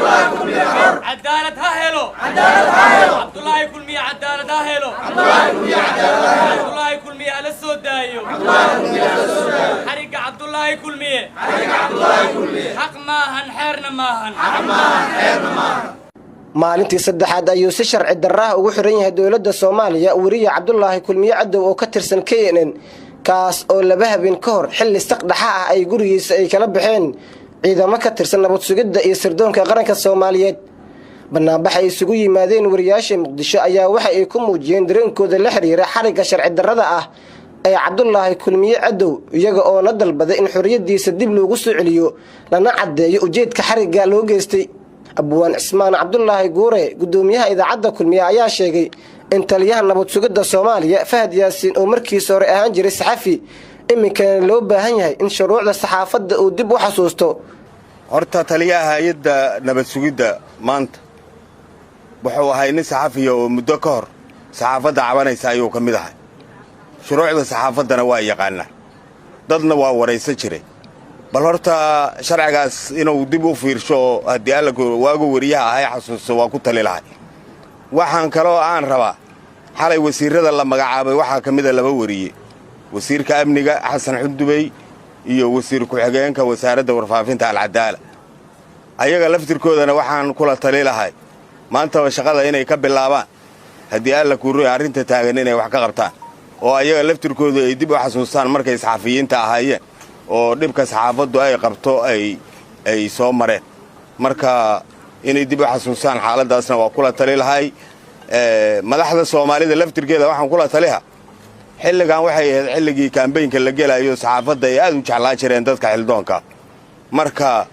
عدالة هاهلو عبد الله كلمية عدالة هاهلو عبد الله كلمية على السودايو حريق عبد الله كلمية حق ماهن حيرنا ماهن maalintii saddexaad ayuu si sharci darraah ugu xiran yahay dowladda Soomaaliya wariye Cabdullaahi Kulmiye Cadow oo ka tirsan KNN kaas oo laba habeen ka hor xilli saqdhaxa ah ay gurigiisa ay kala baxeen ciidamo ka tirsan nabad sugidda iyo sirdoonka qaranka Soomaaliyeed banaanbax ay isugu yimaadeen wariyaasha Muqdisho ayaa waxa ay ku muujiyeen dareenkooda la xiriira xariga sharci darrada ah ee Cabdullaahi Kulmiye Cadow iyaga oo la dalbaday in xorriyadiisa dib loogu soo celiyo lana cadeeyo ujeedka xariga loo geystay abwaan Ismaan Cabdullaahi Guure gudoomiyaha idaacadda Kulmiye ayaa sheegay in taliyaha nabad sugidda Soomaaliya Fahad Yaasiin oo markii hore ahaan jiray saxafi iminka loo baahan yahay in shuruucda saxaafadda uu dib u xasuusto horta taliyaha hay'adda nabad sugidda maanta wuxuu ahaa nin saxafi oo muddo ka hor saxaafadda cabanaysa ayuu ka mid ahaa shuruucda saxaafaddana waa yaqaanaa dadna waa waraysan jiray bal horta sharcigaas inuu dib u fiirsho haddii alla waagu wariyaha ahay xasuusto waa ku tali lahay waxaan kaloo aan rabaa xalay wasiirada la magacaabay waxaa ka mid ah laba wariye wasiirka amniga xasan xudubey iyo wasiir ku-xigeenka wasaaradda warfaafinta alcadaala ayaga laftirkoodana waxaan kula tali lahay maanta shaqada inay ka bilaabaan haddii alla kuuroy arrinta taagan inay wax ka qabtaan oo ayaga laftirkooda ay dib u xasuustaan markay saxafiyiinta ahaayeen oo dhibka saxaafaddu ay qabto ay soo mareen marka inay dib u xasuustaan xaaladaasna waa kula tali lahay madaxda Soomaalida laftirkeeda waxaan kula taliha xilligan waxay ahayd xilligii kaambeynka la gelayo saxaafadda ay aad u jeclaan jireen dadka xildoonka marka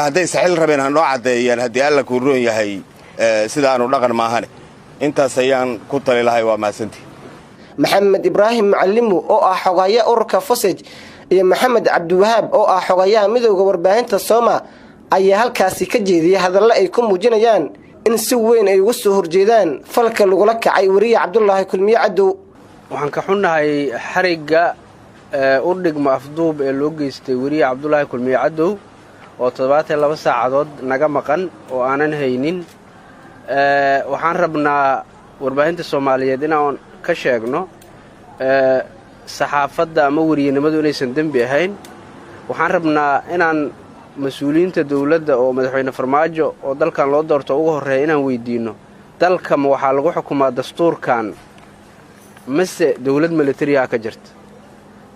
hadday saxil rabeen hanoo cadeeyaan haddii alla ku roon yahay sidaanu dhaqan maahane intaas ayaan ku tali lahay waa maasantii Maxamed Ibraahim Macallimu oo ah xogaaya ururka Fosej iyo Maxamed Cabdiwahaab oo ah xogayaha midowga warbaahinta Sooma ayaa halkaasi ka jeediyay hadallo ay ku muujinayaan in si weyn ay uga soo horjeedaan falka lagula kacay wariye Cabdullaahi Kulmiye Cadow waxaan ka xunnahay xariga u dhigma afduub ee loo geystay wariye Cabdullaahi Kulmiye Cadow oo 72 saacadood naga maqan oo aanan haynin waxaan rabnaa warbaahinta Soomaaliyeed inaan ka sheegno saxaafadda ama wariyenimadu inaysan dambi ahayn waxaan rabnaa inaan mas'uuliyiinta dawladda oo madaxweyne Farmaajo oo dalkan loo doorto ugu horeeyo inaan weydiino dalka ma waxa lagu xukumaa dastuurkan mase dawlad military ah ka jirta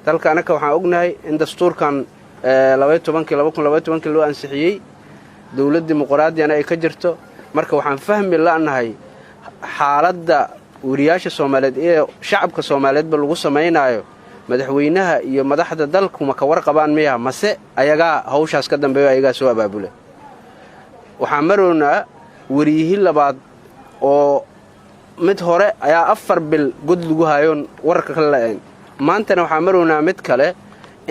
dalka anaka waxaan ognahay in dastuurkan 2012 loo ansixiyay dawlad dimuqraadiyana ay ka jirto marka waxaan fahmi la'nahay xaaladda wariyaasha Soomaaliyeed ee shacabka Soomaaliyeed ba lagu sameeynayo madaxweynaha iyo madaxda dalku ma ka warqabaan miyaa mase ayaga hawshaas ka dambeeyo ayaga soo abaabulay waxaan maroonaa wariyihii labaad oo mid hore ayaa 4 bil god lagu hayoon warka kala la'aan maantana waxaan maroonaa mid kale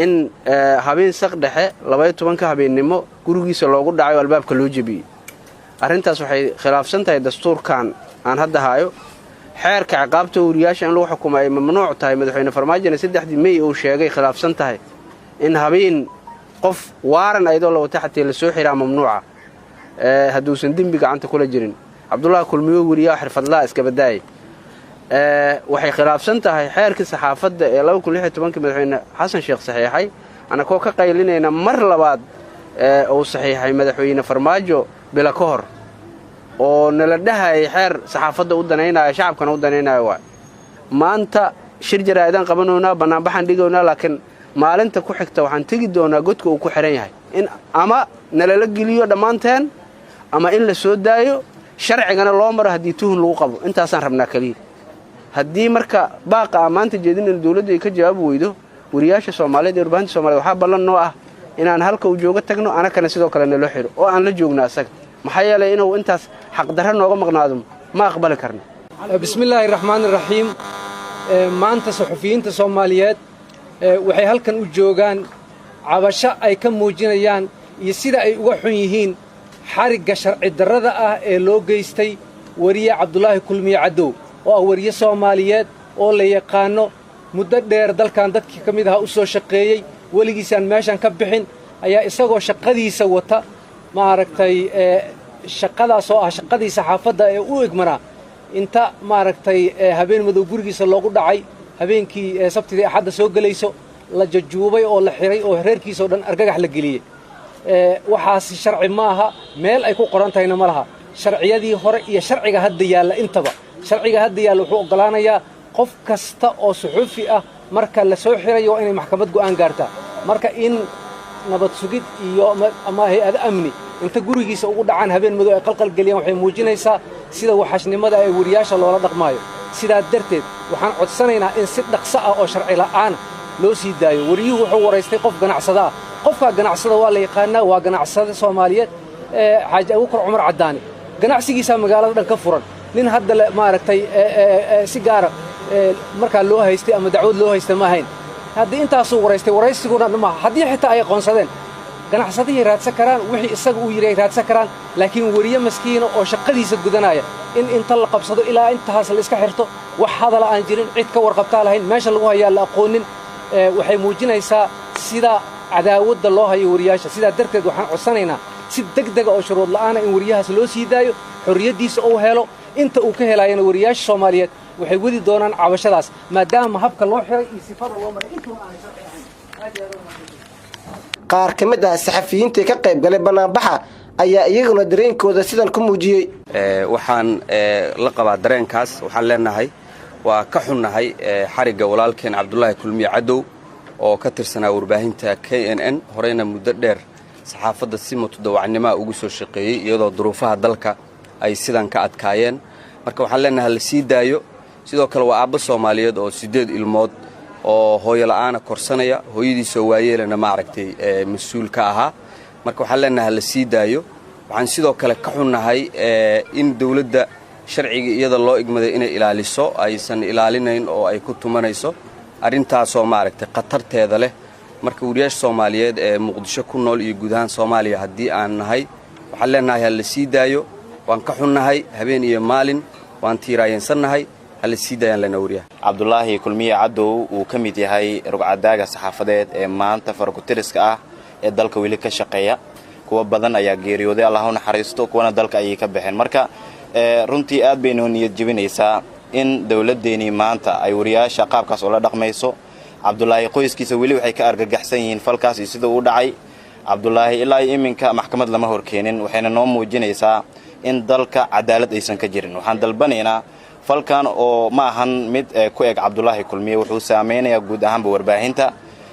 in habeen saq dhexe 12 ka habeennimo gurigiisa loogu dhacayo albaabka loo jabiyay arrintaas waxay khilaafsan tahay dastuurkan aan hadda hayo xeerka ciqaabta wariyaasha in lagu xukumayo mamnuuc tahay madaxweyne Farmaajona 3 May uu sheegay khilaafsan tahay in habeen qof waaran ayadoo la wata xatee la soo xiraa mamnuuca haduusan dambi gacanta kula jirin Cabdullaahi Kulmiye wariyaha xirfadlaha iska badaay waxay khilaafsan tahay xeerka saxaafadda ee 2016 madaxweyne Xasan Sheekh saxiixay ana ka qaylinayna mar labaad oo saxiixay madaxweyne Farmaajo bila ka hor oo nala dhahay xeer saxaafadda u danaynayo shacabkana u danaynayo waa maanta shir jaraa'idan qabanoona banaanbaxan dhigoona laakiin maalinta ku xigta waxaan tagi doonaa godka uu ku xiran yahay in ama nala geliyo dhamaanteen ama in la soo daayo sharcigana loo maro hadii tuhun lagu qabo intaasaan rabnaa kaliya haddii marka baaqa maanta jeedin dawladda ay ka jawaab weydo wariyaasha Soomaaliyeed iyo warbaahinta Soomaaliyeed waxa ballan noo ah inaan halka u jooga tagno anakana sidoo kale nala xiro oo aan la joogno asaga maxay yeelay inuu intaas xaq darro nooga maqnaado ma aqbali karno bismillaahir rahmaanir rahiim maanta saxufiyiinta Soomaaliyeed waxay halkan u joogaan cabasho ay ka muujinayaan iyo sida ay uga xun yihiin xariga sharci darrada ah ee loo geystay wariye Cabdullaahi Kulmiye Cadow oo wariye Soomaaliyeed oo la yaqaano muddo dheer dalkan dadkii kamid ah u soo shaqeeyay waligiisaan meeshan ka bixin ayaa isagoo shaqadiisa wata maaragtay shaqadaas oo ah shaqadii saxaafadda ee u egmanaa inta maaragtay habeen madow gurigiisa loogu dhacay habeenkii sabtidii axadda soo gelayso la jajuubay oo la xiray oo reerkiisa oo dhan argagax la geliyey waxaasi sharci ma aha meel ay ku qoran tahayna ma laha sharciyadii hore iyo sharciga hadda yaalla intaba sharciga hadda yaalla wuxuu oggolaanayaa qof kasta oo suxuufi ah marka la soo xirayo waa inay maxkamad go'aan gaartaa marka in nabad sugid iyo ama hay-ad amni inta gurigiisa ugu dhacaan habeen madow ay qalqalgeliyaan waxay muujinaysaa sida waxashnimada ay wariyaasha loola dhaqmaayo sidaa darteed waxaan codsanaynaa in si dhaqso ah oo sharci la'aana loo sii daayo wariyuhu wuxuu waraystay qof ganacsada ah qofkaa ganacsada waa la yaqaanaa waa ganacsada soomaaliyeed xaaji abubakar cumar caddaani ganacsigiisaa magaalada dhan ka furan nin hadda maaragtay si gaara markaa loo haystay ama dacwad loo haysta ma ahayn haddii intaasuu waraystay waraysiguna maaha haddii xitaa ay aqoonsadeen ganacsadihii raadsan karaan wixii isaga uu yidhi ay raadsan karaan laakiin weriye maskiina oo shaqadiisa gudanaya in inta la qabsado ilaa intaas la iska xirto wax hadala aan jirin cid ka warqabtaa lahayn meesha lagu hayaa la aqoonin waxay muujinaysaa sida cadaawadda loo hayo wariyaasha sidaa darteed waxaan codsanaynaa si degdega oo shuruud la'aana in wariyahaas loo sii daayo xorriyaddiisa uu helo inta uu ka helaayana wariyaasha soomaaliyeed waxay wadi doonaan cabashadaas maadaama habka loo xiray iyo sifada loo maray intuuna aanay sharci ahayn qaar ka mid ah saxafiyiintii ka qayb galay bannaanbaxa ayaa iyaguna dareenkooda sidan ku muujiyey waxaan la qabaa dareenkaas waxaan leenahay waa ka xunnahay xarigga walaalkeen cabdulaahi kulmiye cadow oo ka tirsanaa warbaahinta KNN horeyna muddo dheer saxaafadda si mutadawacnimoa ugu soo shaqeeyey iyadoo duruufaha dalka ay sidan ka adkaayeen marka waxaan leenahay la sii daayo sidoo kale waa aabbo soomaaliyeed oo 8 ilmood oo hooyo la'aana korsanaya hooyadiisoo waayeelana maaragtay mas-uul ka ahaa marka waxaan leenahay la sii daayo waxaan sidoo kale ka xunnahay in dawladda sharciga iyada loo igmaday inay ilaaliso aysan ilaalinayn oo ay ku tumanayso arrintaasoo maaragtay khatarteeda leh marka wariyaasha soomaaliyeed ee muqdisho ku nool iyo guud ahaan soomaaliya haddii aan nahay waxaan leenahay ha la sii daayo waan ka xunnahay habeen iyo maalin waan tiiraayeensannahay hala sii daayaan lena wariyaha cabdulaahi kulmiye cadow uu ka mid yahay rugcadaaga saxaafadeed ee maanta farakutiriska ah ee dalka weli ka shaqeeya kuwa badan ayaa geeriyooday allah u naxariisto kuwana dalka ayay ka baxeen marka runtii aad bay noo niyad jebinaysaa in dawladdeennii maanta ay wariyaasha qaabkaas oo la dhaqmayso cabdulaahi qoyskiisa weli waxay ka argagaxsan yihiin falkaas iyo sida uu dhacay cabdulaahi ilaa iyo iminka maxkamad lama horkeenin waxayna noo muujinaysaa in dalka cadaalad aysan ka jirin waxaan dalbanaynaa falkan oo ma ahan mid ku eg cabdulaahi kulmiye wuxuu saameynayaa guud ahaanba warbaahinta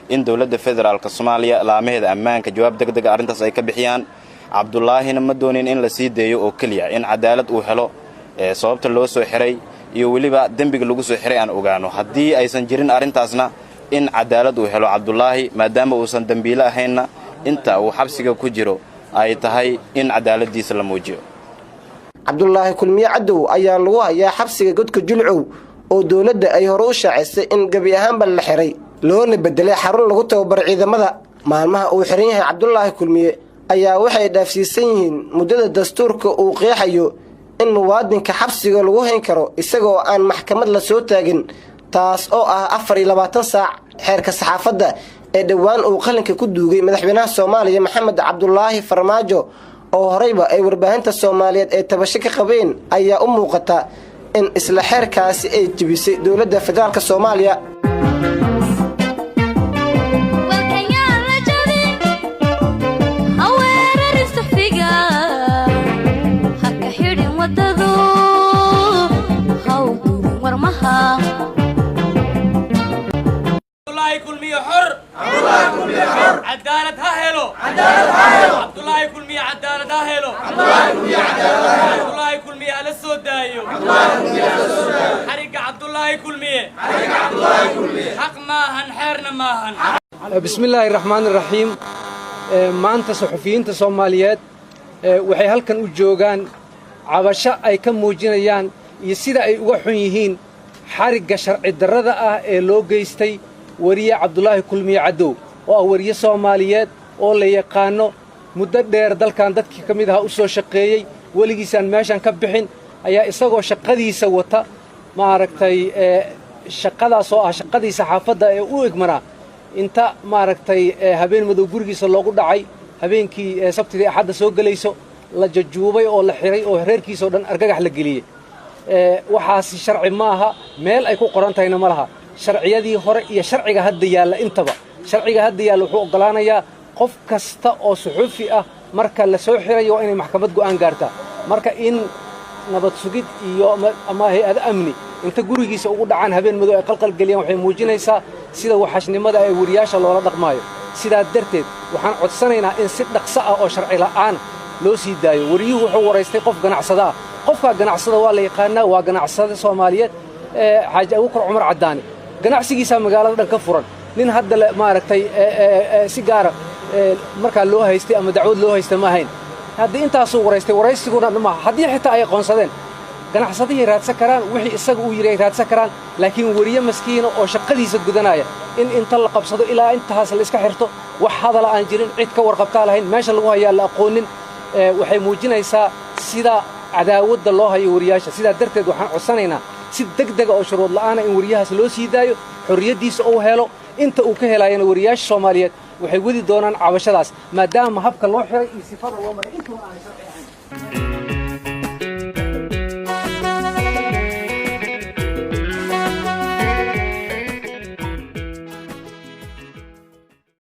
in dawladda federaalka soomaaliya laamaheeda ammaanka jawaab degdega arrintaas ay ka bixiyaan cabdulaahina ma doonin in la sii deeyo oo keliya in cadaalad uu helo sababta loo soo xiray iyo weliba dembiga lagu soo xiray aan ogaano haddii aysan jirin arrintaasna in cadaalad uu helo cabdulaahi maadaama uusan dembiile ahaynna inta uu xabsiga ku jiro ay tahay in cadaaladdiisa la muujiyo cabdulaahi kulmiye cadow ayaa lagu hayaa xabsiga godka julcow oo dawladda ay hore u shaacisay in gebi ahaanba la xiray loona bedelay xarun lagu tababaro ciidamada maalmaha uu xiran yahay cabdulaahi kulmiye ayaa waxay dhaafsiisan yihiin muddada dastuurka uu qeexayo in muwaadinka xabsiga lagu hayn karo isagoo aan maxkamad la soo taagin taas oo ah 24 saac xeerka saxaafadda ee dhowaan uu qalinka ku duugay madaxweynaha Soomaaliya Maxamed Cabdullaahi Farmaajo oo horeyba ay warbaahinta Soomaaliyeed ee tabasho ka qabeen ayaa u muuqata in isla xeerkaasi ay jibisay dawladda federaalka Soomaaliya عدالة هاهلو عبد الله كلمية عدالة هاهلو عبد الله كلمية على السودايو حريق عبد الله كلمية حق ماهن حيرنا ماهن بسم الله الرحمن الرحيم maanta saxufiyiinta Soomaaliyeed waxay halkan u joogaan cabasho ay ka muujinayaan iyo sida ay uga xun yihiin xarigga sharci darrada ah ee loo geystay wariye Cabdulaahi Kulmiye Cadow oo wariye Soomaaliyeed oo la yaqaano muddo dheer dalkan dadkii kamid ah u soo shaqeeyay waligiisaan meeshan ka bixin ayaa isagoo shaqadiisa wata maaragtay shaqadaas oo ah shaqadii saxaafadda ee u egmanaa inta maaragtay habeen madow gurigiisa loogu dhacay habeenkii sabtidii axadda soo gelayso la jajuubay oo la xiray oo reerkiisa oo dhan argagax la geliyey waxaasi sharci ma aha meel ay ku qoran tahayna ma laha sharciyadii hore iyo sharciga hadda yaalla intaba sharciga hadda yaalla wuxuu oggolaanayaa qof kasta oo suxufi ah marka la soo xirayo waa inay maxkamad go'aan gaartaa marka in nabad sugid iyo ama hay-ado amni inta gurigiisa ugu dhacaan habeen madow ay qalqal geliyaan waxay muujinaysaa sida waxashnimada ee wariyaasha loola dhaqmaayo sidaa darteed waxaan codsanaynaa in si dhaqso ah oo sharci la'aan loo sii daayo wariyuhu wuxuu waraystay qof ganacsada ah qofka ganacsada waa la yaqaanaa waa ganacsada Soomaaliyeed xaaji Abuukar Cumar Cadaani ganacsigiisa magaalada dhan ka furan nin hadda maaragtay si gaar marka loo haystay ama dacwad loo haystay ma ahayn haddii intaas uu waraystay waraysiguna ma haddii xitaa ay qoonsadeen ganacsadihii raadsan karaan wixii isaga uu yiri raadsan karaan laakiin wariye maskiina oo shaqadiisa gudanaya in inta la qabsado ilaa intaas la iska xirto wax hadal aan jirin cid ka warqabtaa lahayn meesha lagu hayaa la aqoonin waxay muujinaysaa sida cadaawadda loo hayo wariyaasha sidaa darteed waxaan codsanaynaa si degdeg oo shuruud la'aan in wariyahaas loo sii daayo xorriyadiisa uu helo inta uu ka helayana wariyaasha Soomaaliyeed waxay wadi doonaan cabashadaas maadaama habka loo xiray iyo sifada loo maray inta aan sharci ahayn